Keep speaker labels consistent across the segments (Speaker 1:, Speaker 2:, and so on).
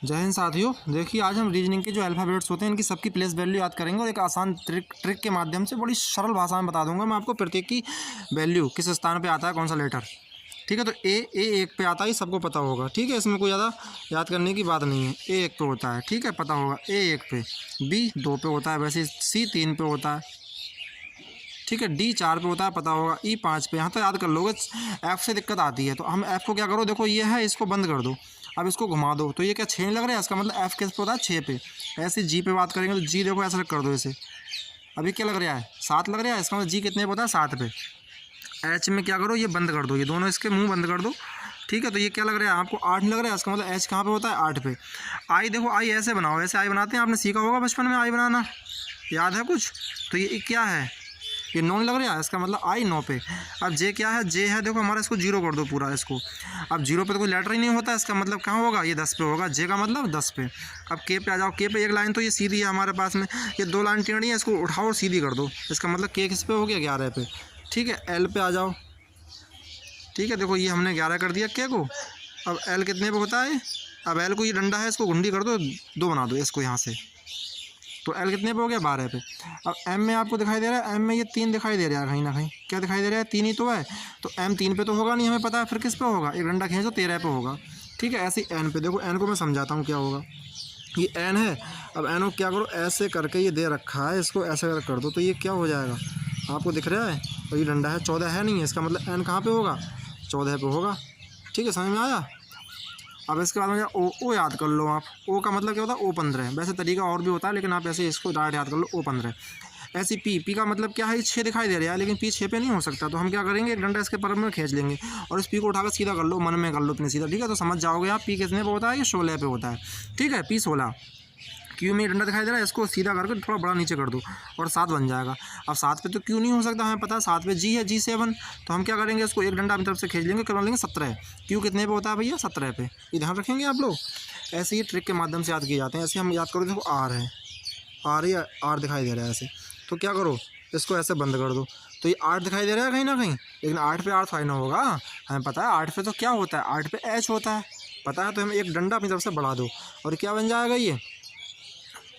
Speaker 1: जय हिंद साथियों। देखिए आज हम रीजनिंग के जो अल्फ़ाबेट्स होते हैं इनकी सबकी प्लेस वैल्यू याद करेंगे और एक आसान ट्रिक के माध्यम से बड़ी सरल भाषा में बता दूंगा मैं आपको प्रत्येक की वैल्यू किस स्थान पे आता है, कौन सा लेटर। ठीक है, तो ए एक पे आता है, सबको पता होगा। ठीक है, इसमें कोई ज़्यादा याद करने की बात नहीं है। ए एक पे होता है, ठीक है, पता होगा। ए एक पे, बी दो पे होता है, वैसे सी तीन पे होता है, ठीक है, डी चार पे होता है, पता होगा। ई पाँच पे, यहाँ तो याद कर लोगे। एफ से दिक्कत आती है तो हम एफ को क्या करो, देखो ये है, इसको बंद कर दो, अब इसको घुमा दो तो ये क्या छः लग रहा है, इसका मतलब एफ किस पे होता है, छः पे। ऐसे जी पे बात करेंगे तो जी देखो ऐसा कर दो इसे, अभी क्या लग रहा है, सात लग रहा है, इसका मतलब जी कितने पे होता है, सात पे। एच में क्या करो, ये बंद कर दो, ये दोनों इसके मुंह बंद कर दो। ठीक है, तो ये क्या लग रहा है आपको, आठ लग रहा है, इसका मतलब एच कहाँ पे होता है, आठ पे। आई देखो, आई ऐसे बनाओ, ऐसे आई बनाते हैं, आपने सीखा होगा बचपन में आई बनाना, याद है कुछ। तो ये क्या है, ये 9 लग रहा है, इसका मतलब आई 9 पे। अब जे क्या है, जे है देखो हमारा, इसको जीरो कर दो पूरा इसको। अब जीरो पे तो कोई लेटर ही नहीं होता, इसका मतलब कहाँ होगा, ये 10 पे होगा, जे का मतलब 10 पे। अब के पे आ जाओ, के पे एक लाइन तो ये सीधी है हमारे पास में, ये दो लाइन टेढ़ी है, इसको उठाओ और सीधी कर दो, इसका मतलब के किस पे हो गया, 11 पे। ठीक है, एल पे आ जाओ। ठीक है, देखो ये हमने 11 कर दिया के को। अब एल कितने पे होता है, अब एल को ये डंडा है, इसको गुंडी कर दो, दो बना दो इसको यहाँ से, तो एल कितने पे हो गया, 12 पे। अब एम में आपको दिखाई दे रहा है, एम में ये 3 दिखाई दे रहा है, कहीं ना कहीं क्या दिखाई दे रहा है, 3 ही तो है, तो एम 3 पे तो होगा नहीं, हमें पता है, फिर किस पे होगा, एक डंडा खींचो 13 पे होगा। ठीक है, ऐसे ही एन पे देखो, एन को मैं समझाता हूँ क्या होगा। ये एन है, अब एन को क्या करो, ऐसे करके ये दे रखा है, इसको ऐसे कर दो तो ये क्या हो जाएगा, आपको दिख रहा है, और ये डंडा है, 14 है नहीं है, इसका मतलब एन कहाँ पे होगा, 14 पे होगा। ठीक है, समझ में आया। अब इसके बाद में ओ याद कर लो आप। ओ का मतलब क्या होता है, O15। वैसे तरीका और भी होता है, लेकिन आप ऐसे इसको डायरेक्ट याद कर लो, O15। ऐसी पी का मतलब क्या है, 6 दिखाई दे रहा है, लेकिन पी 6 पे नहीं हो सकता, तो हम क्या करेंगे, एक डंडा इसके पर में खींच लेंगे और इस पी को उठाकर सीधा कर लो, मन में कर लो इतने सीधा। ठीक है, तो समझ जाओगे आप पी कितने पे होता है, ये 16 पे होता है। ठीक है, पी 16। क्यू में डंडा दिखाई दे रहा है, इसको सीधा करके थोड़ा बड़ा नीचे कर दो और 7 बन जाएगा। अब 7 पे तो क्यू नहीं हो सकता, हमें पता है 7 पे जी है, G7। तो हम क्या करेंगे, इसको एक डंडा अपनी तरफ से खींच लेंगे, करवा लेंगे 17। क्यू कितने पे होता है भैया, 17 पे, ये ध्यान रखेंगे आप लोग। ऐसे ही ट्रिक के माध्यम से याद किए जाते हैं। ऐसे हम याद करो, देखो आर है, आर या आर दिखाई दे रहा है ऐसे, तो क्या करो, इसको ऐसे बंद कर दो, तो ये 8 दिखाई दे रहा है कहीं ना कहीं, लेकिन 8 पे आर फाइन होगा, हमें पता है 8 पे तो क्या होता है, 8 पे एच होता है, पता है। तो हम एक डंडा अपनी तरफ से बढ़ा दो और क्या बन जाएगा, ये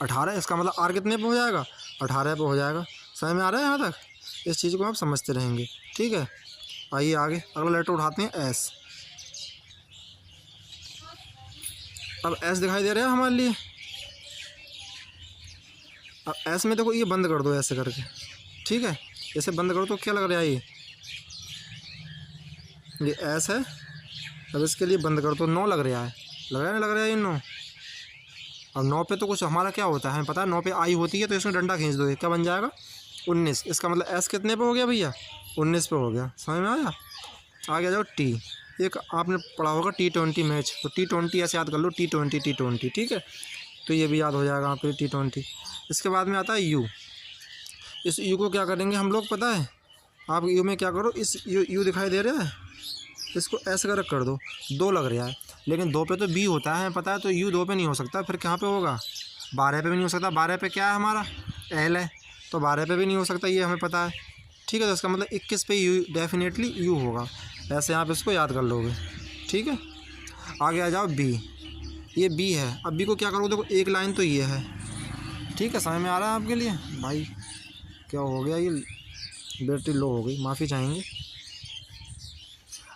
Speaker 1: 18। इसका मतलब आर कितने पे हो जाएगा, 18 पे हो जाएगा। समझ में आ रहा है यहाँ तक, इस चीज़ को आप समझते रहेंगे। ठीक है, आइए आगे अगला लेटर उठाते हैं, एस। अब एस दिखाई दे रहा है हमारे लिए, अब एस में देखो ये बंद कर दो ऐसे करके। ठीक है, ऐसे बंद करो तो क्या लग रहा है, ये एस है। अब इसके लिए बंद कर दो, 9 लग रहा है, लग रहा है ना, लग रहा है ये 9। अब 9 पे तो कुछ हमारा क्या होता है, हमें पता है 9 पे आई होती है, तो इसमें डंडा खींच दो, क्या बन जाएगा, 19। इसका मतलब एस कितने पे हो गया भैया, 19 पे हो गया। समझ में आया। आगे आ जाओ टी। एक आपने पढ़ा होगा T20 मैच, तो T20 ऐसे याद कर लो, T20। ठीक है, तो ये भी याद हो जाएगा आपके T20। इसके बाद में आता है यू। इस यू को क्या करेंगे हम लोग, पता है आप, यू में क्या करो, इस यू दिखाई दे रहा है, इसको ऐसे कर दो, 2 लग रहा है, लेकिन 2 पे तो बी होता है, पता है, तो यू 2 पे नहीं हो सकता, फिर कहाँ पे होगा, 12 पे भी नहीं हो सकता। 12 पे क्या है हमारा, एल है, तो 12 पे भी नहीं हो सकता, ये हमें पता है। ठीक है, तो इसका मतलब 21 पे यू डेफिनेटली यू होगा, ऐसे आप इसको याद कर लोगे। ठीक है, आगे आ जाओ बी। ये बी है, अब बी को क्या करो, देखो एक लाइन तो ये है। ठीक है, समझ में आ रहा है आपके लिए भाई, क्या हो गया, ये बैटरी लो हो गई, माफ़ी चाहेंगे।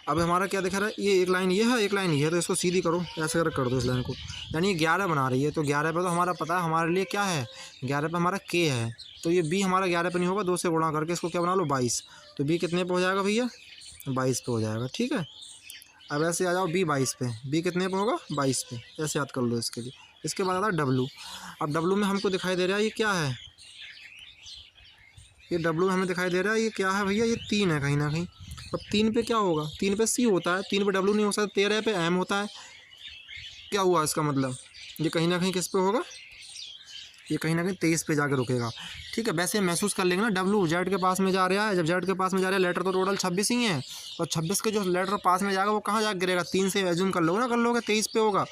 Speaker 1: अब हमारा क्या दिखा रहा है, ये एक लाइन ये है, एक लाइन ये है, तो इसको सीधी करो, ऐसे कर दो इस लाइन को, यानी 11 बना रही है, तो 11 पे तो हमारा पता है हमारे लिए क्या है, 11 पे हमारा के है, तो ये बी हमारा 11 पे नहीं होगा, 2 से गुणा करके इसको क्या बना लो, 22। तो बी कितने पे हो जाएगा भैया, 22 पे हो जाएगा। ठीक है, अब ऐसे आ जाओ बी 22 पे, बी कितने पे होगा, 22 पे, ऐसे याद कर लो इसके लिए। इसके बाद आता है डब्लू। अब डब्लू में हमको दिखाई दे रहा है, ये क्या है, ये डब्लू में हमें दिखाई दे रहा है, ये क्या है भैया, ये 3 है कहीं ना कहीं। अब 3 पे क्या होगा, 3 पे सी होता है, 3 पे डब्लू नहीं हो सकता, 13 पे एम होता है। क्या हुआ इसका मतलब, ये कहीं ना कहीं किस पे होगा, ये कहीं ना कहीं 23 पे जाकर रुकेगा। ठीक है, वैसे महसूस कर लेंगे ना, डब्लू जेड के पास में जा रहा है, जब जेड के पास में जा रहा है, लेटर तो टोटल 26 ही हैं, और 26 के जो लेटर पास में जाएगा वो कहाँ जाकर गिरेगा, 3 से एज्यूम कर लोगे ना, कर लोगे 23 पे होगा।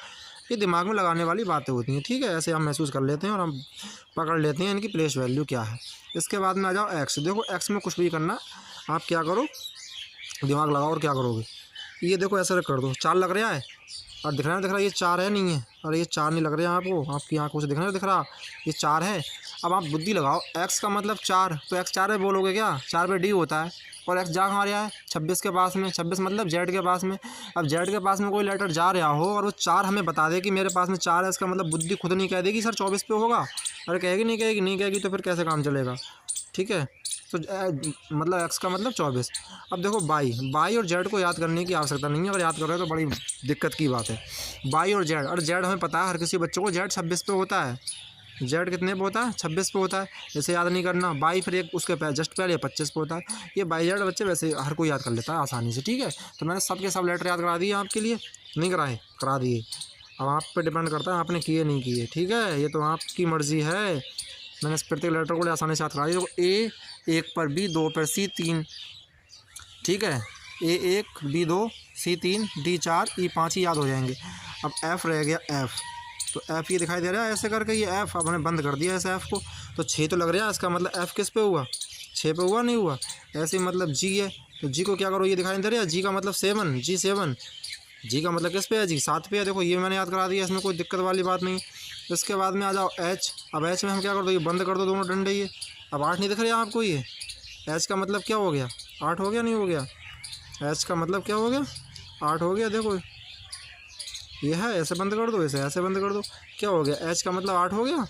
Speaker 1: ये दिमाग में लगाने वाली बातें होती हैं। ठीक है, ऐसे हम महसूस कर लेते हैं और हम पकड़ लेते हैं इनकी प्लेस वैल्यू क्या है। इसके बाद में आ जाओ एक्स। देखो एक्स में कुछ भी करना, आप क्या करो, दिमाग लगाओ और क्या करोगे, ये देखो ऐसे कर दो, 4 लग रहा है, और दिख रहा है ये 4 है नहीं है, और ये 4 नहीं लग रहा है आपको, आपकी आंखों से दिख रहा ये 4 है। अब आप बुद्धि लगाओ, x का मतलब 4, तो x 4 है बोलोगे क्या, 4 पे d होता है, और x जा कहाँ रहा है 26 के पास में, 26 मतलब z के पास में। अब z के पास में कोई लेटर जा रहा हो और वो 4 हमें बता दे कि मेरे पास में 4 है, इसका मतलब बुद्धि खुद नहीं कह देगी सर 24 पे होगा, अरे कहेगी नहीं कहेगी तो फिर कैसे काम चलेगा। ठीक है, तो मतलब x का मतलब 24। अब देखो बाई और जेड को याद करने की आवश्यकता नहीं है, अगर याद कर रहे हो तो बड़ी दिक्कत की बात है। बाई और जेड, और जेड हमें पता है हर किसी बच्चों को जेड 26 पे होता है, जेड कितने पे होता है 26 पे होता है, जैसे याद नहीं करना। बाई फिर एक उसके जस्ट पहले 25 पे होता है, ये बाई जेड बच्चे वैसे हर कोई याद कर लेता है आसानी से। ठीक है, तो मैंने सब के सब लेटर याद करा दिए आपके लिए, नहीं कराए करा दिए, अब आप पे डिपेंड करता है आपने किए नहीं किए। ठीक है, ये तो आपकी मर्ज़ी है, मैंने इस प्रत्येक लेटर को आसानी से याद करा दिया। ए 1 पर B 2 पर C 3, ठीक है, A 1 B 2 C 3 D 4 E 5 ही याद हो जाएंगे। अब F रह गया F, तो F ये दिखाई दे रहा है ऐसे करके, ये F अब हमने बंद कर दिया ऐसे F को, तो 6 तो लग रहा है, इसका मतलब F किस पे हुआ 6 पे हुआ नहीं हुआ। ऐसे ही मतलब G है, तो G को क्या करो, ये दिखाई दे रहा है G का मतलब 7, G 7, G का मतलब किस पे है G 7 पे है। देखो ये मैंने याद करा दिया, इसमें कोई दिक्कत वाली बात नहीं। इसके बाद में आ जाओ H, अब H में हम क्या कर दो, ये बंद कर दो दोनों डंडे ये। अब 8 नहीं दिख रहा आपको, ये H का मतलब क्या हो गया 8 हो गया नहीं हो गया, H का मतलब क्या हो गया 8 हो गया। देखो ये है, ऐसे बंद कर दो, इसे ऐसे बंद कर दो, क्या हो गया H का मतलब 8 हो गया।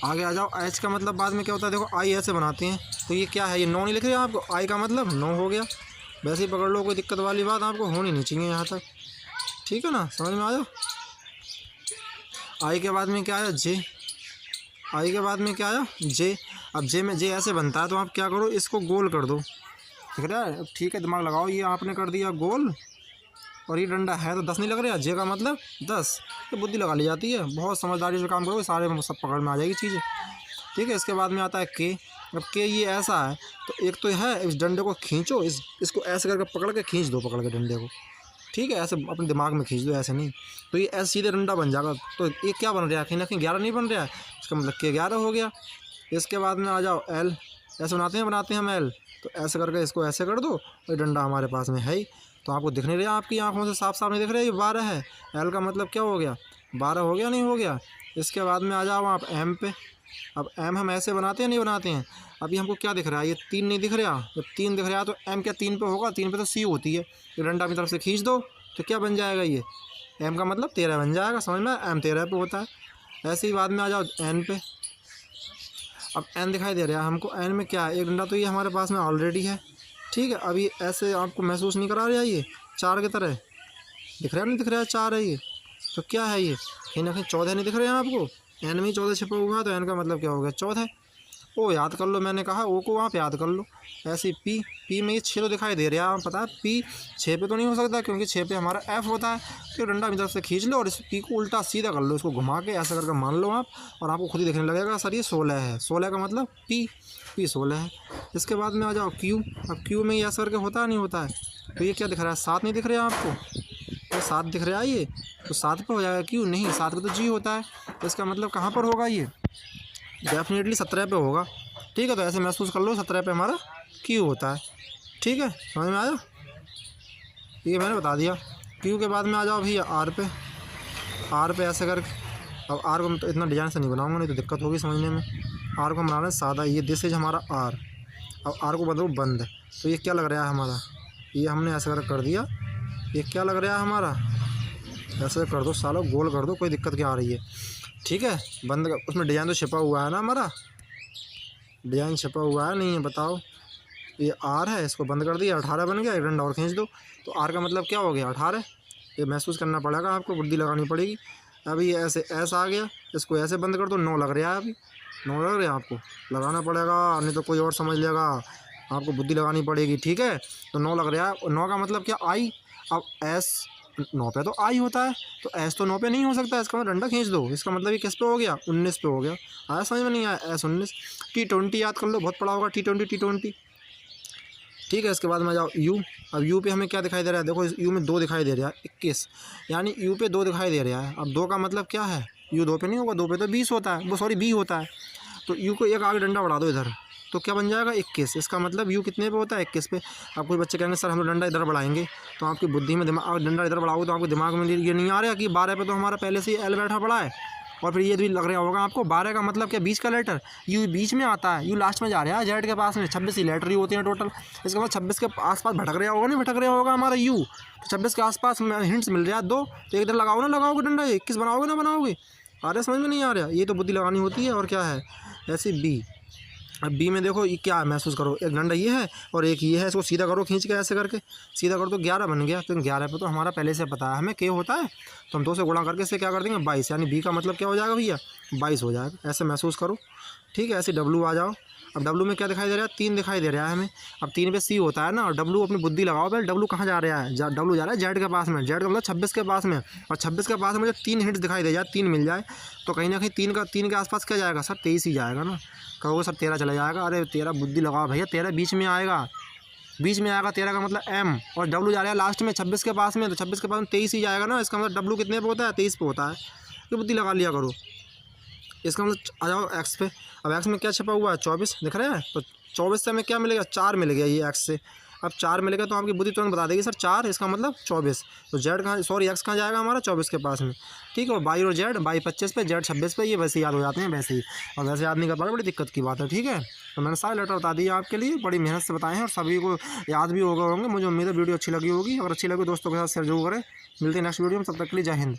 Speaker 1: आगे आ जाओ, H का मतलब बाद में क्या होता है, देखो I ऐसे बनाते हैं, तो ये क्या है, ये 9 नहीं लिख रहे आपको, I का मतलब 9 हो गया। वैसे ही पकड़ लो, कोई दिक्कत वाली बात आपको होनी नहीं चाहिए यहाँ तक। ठीक है ना, समझ में आ जाओ। I के बाद में क्या आया J, I के बाद में क्या आया J। अब J में J ऐसे बनता है, तो आप क्या करो, इसको गोल कर दो, दिख रहा है। ठीक है, दिमाग लगाओ, ये आपने कर दिया गोल, और ये डंडा है तो 10 नहीं लग रहा, J का मतलब 10, तो बुद्धि लगा ली जाती है, बहुत समझदारी से काम करो, सारे सब पकड़ में आ जाएगी चीज़ें। ठीक है, इसके बाद में आता है K। अब K ये ऐसा है, तो एक तो है इस डंडे को खींचो, इसको ऐसे करके पकड़ के खींच दो, पकड़ के डंडे को, ठीक है, ऐसे अपने दिमाग में खींच दो, ऐसे नहीं, तो ये ऐसे सीधे डंडा बन जाएगा। तो ये क्या बन रहा है, कहीं ना कहीं 11 नहीं बन रहा है, इसका मतलब K 11 हो गया। इसके बाद में आ जाओ L, ऐसे बनाते हैं हम L, तो ऐसे करके इसको ऐसे कर दो, और डंडा हमारे पास में है ही, तो आपको दिख नहीं रहा, आपकी आंखों से साफ साफ नहीं दिख रहा, ये 12 है। L का मतलब क्या हो गया 12 हो गया नहीं हो गया। इसके बाद में आ जाओ आप M पे। अब M हम ऐसे बनाते हैं नहीं बनाते हैं, अभी हमको क्या दिख रहा है, ये 3 नहीं दिख रहा, जब 3 दिख रहा है तो M क्या 3 पे होगा, 3 पे तो C होती है, तो डंडा अपनी तरफ से खींच दो, तो क्या बन जाएगा, ये M का मतलब 13 बन जाएगा, समझ में, M 13 पे होता है। ऐसे ही बाद में आ जाओ N पे। अब N दिखाई दे रहा है हमको, N में क्या है, एक डंडा तो ये हमारे पास में ऑलरेडी है। ठीक है, अभी ऐसे आपको महसूस नहीं करा रहा, ये 4 की तरह दिख रहा है, नहीं दिख रहा है 4 है ये, तो क्या है ये, कहीं ना कहीं 14 नहीं दिख रहे हैं आपको, N में ही 14 छिपा हुआ है, तो N का मतलब क्या हो गया 14। ओ याद कर लो, मैंने कहा ओ को आप याद कर लो। ऐसे ही P में ये 6 तो दिखाई दे रहा है, पता है P 6 पे तो नहीं हो सकता, क्योंकि 6 पे हमारा F होता है, तो डंडा अपनी तरफ से खींच लो और इस P को उल्टा सीधा कर लो, इसको घुमा के ऐसा करके मान लो आप, और आपको खुद ही दिखने लगेगा सर ये 16 है, 16 का मतलब P 16 है। इसके बाद में आ जाओ Q। अब Q में ये ऐसा करके होता है नहीं होता है, तो ये क्या दिख रहा है 7 नहीं दिख रहा है आपको, तो 7 दिख रहा है ये, तो 7 पे हो जाएगा Q, नहीं 7 पे तो G होता है, तो इसका मतलब कहाँ पर होगा, ये डेफिनेटली 17 पे होगा। ठीक है, तो ऐसे महसूस कर लो 17 पे हमारा Q होता है। ठीक है, समझ में आया, ये मैंने बता दिया। Q के बाद में आ जाओ भैया R पे। R पे ऐसे करके, अब R को तो इतना डिजाइन से नहीं बनाऊंगा, नहीं तो दिक्कत होगी समझने में। R को बनाना है सादा, ये दिस इज हमारा R। अब R को बदलो बंद, तो ये क्या लग रहा है हमारा, ये हमने ऐसे कर दिया, ये क्या लग रहा है हमारा, ऐसे कर दो सालो, गोल कर दो, कोई दिक्कत क्या आ रही है। ठीक है, बंद कर, उसमें डिजाइन तो छिपा हुआ है ना, हमारा डिजाइन छिपा हुआ है नहीं है, बताओ, ये R है, इसको बंद कर दिया, 18 बन गया, एक डंडा और खींच दो, तो R का मतलब क्या हो गया 18। ये महसूस करना पड़ेगा आपको, बुद्धि लगानी पड़ेगी। अभी ऐसे ऐसा आ गया, इसको ऐसे बंद कर दो, 9 लग रहा है, अभी 9 लग रहा है, आपको लगाना पड़ेगा, नहीं तो कोई और समझ लेगा, आपको बुद्धि लगानी पड़ेगी। ठीक है, तो 9 लग रहा है, 9 का मतलब क्या I। अब S 9 पे तो I होता है, तो S तो 9 पे नहीं हो सकता, इसका मतलब डंडा खींच दो, इसका मतलब ये किस पे हो गया 19 पे हो गया। आया समझ में नहीं आया, S 19। T20 याद कर लो, बहुत पड़ा होगा T20। ठीक है, इसके बाद में जाओ U। अब U पे हमें क्या दिखाई दे रहा है, देखो इस U में 2 दिखाई दे रहा है, 21, यानी U पे 2 दिखाई दे रहा है। अब 2 का मतलब क्या है, U 2 पे नहीं होगा, 2 पे तो 20 होता है, वो सॉरी B होता है, तो U को एक आगे डंडा बढ़ा दो इधर, तो क्या बन जाएगा 21। इसका मतलब यू कितने पे होता है 21 पे। अब कुछ बच्चे कहेंगे सर हम लोग डंडा इधर बढ़ाएंगे, तो आपकी बुद्धि में दिमाग, डंडा इधर बढ़ाओगे तो आपके दिमाग में ये नहीं आ रहा कि 12 पे तो हमारा पहले से ही एल बैठा पड़ा है। और फिर ये भी लग रहा होगा आपको 12 का मतलब क्या बीच का लेटर, यू बीच में आता है, यू लास्ट में जा रहा है जेड के पास में। 26 ही लेटर ही होते हैं टोटल। इसका मतलब 26 के आसपास भटक रहा होगा, नहीं भटक रहा होगा हमारा यू। तो 26 के आसपास हिंट्स मिल रहा है 2, तो एक इधर लगाओ ना, लगाओगे डंडा 21 बनाओगे ना बनाओगे। अरे समझ में नहीं आ रहा, ये तो बुद्धि लगानी होती है। और क्या है ऐसे बी। अब बी में देखो ये क्या है, महसूस करो, एक डंडा ये है और एक ये है, इसको सीधा करो खींच के ऐसे करके, सीधा करो तो 11 बन गया। तो 11 पे तो हमारा पहले से पता है हमें के होता है, तो हम 2 से गुणा करके इसे क्या कर देंगे 22, यानी बी का मतलब क्या हो जाएगा भैया 22 हो जाएगा। ऐसे महसूस करो, ठीक है। ऐसे डब्लू आ जाओ। अब डब्लू में क्या दिखाई दे रहा है 3 दिखाई दे रहा है हमें। अब 3 पे सी होता है ना, और डब्लू अपनी बुद्धि लगाओ पहले, डब्लू कहाँ जा रहा है, डब्लू जा रहा है जेड के पास में, जेड का मतलब 26 के पास में। और 26 के पास में मुझे 3 हिंट्स दिखाई दे जाए, 3 मिल जाए, तो कहीं ना कहीं 3 के आसपास क्या जाएगा सर 23 ही जाएगा ना। कहोगे सर 13 चला जाएगा, अरे 13 बुद्धि लगाओ भैया, 13 बीच में आएगा, बीच में आएगा 13 का मतलब एम, और डब्लू जा रहा है लास्ट में 26 के पास में, तो 26 के पास में 23 ही जाएगा ना। इसका मतलब डब्लू कितने पे होता है 23 पे होता है, ये बुद्धि लगा लिया करो। इसका मतलब आ जाओ एक्स पे। अब एक्स में क्या छपा हुआ है 24 दिख रहा है, तो 24 से हमें क्या मिलेगा 4 मिल गया ये एक्स से। अब 4 मिलेगा तो आपकी बुद्धि तुरंत बता देगी सर 4, इसका मतलब 24। तो जेड कहाँ, सॉरी एक्स कहाँ जाएगा हमारा 24 के पास में, ठीक है। बाई और जेड, बाई 25 पे, जेड 26 पे, ये वैसे याद हो जाते हैं वैसे ही, और वैसे याद नहीं कर पा रहे, बड़ी दिक्कत की बात है, ठीक है। तो मैंने सारे लेटर बता दिए आपके लिए, बड़ी मेहनत से बताए हैं और सभी को याद भी होगा होंगे। मुझे उम्मीद है वीडियो अच्छी लगी होगी, अगर अच्छी लगी दोस्तों के साथ शेयर जरूर करें। मिलते हैं नेक्स्ट वीडियो में, तब तक के लिए जय हिंद।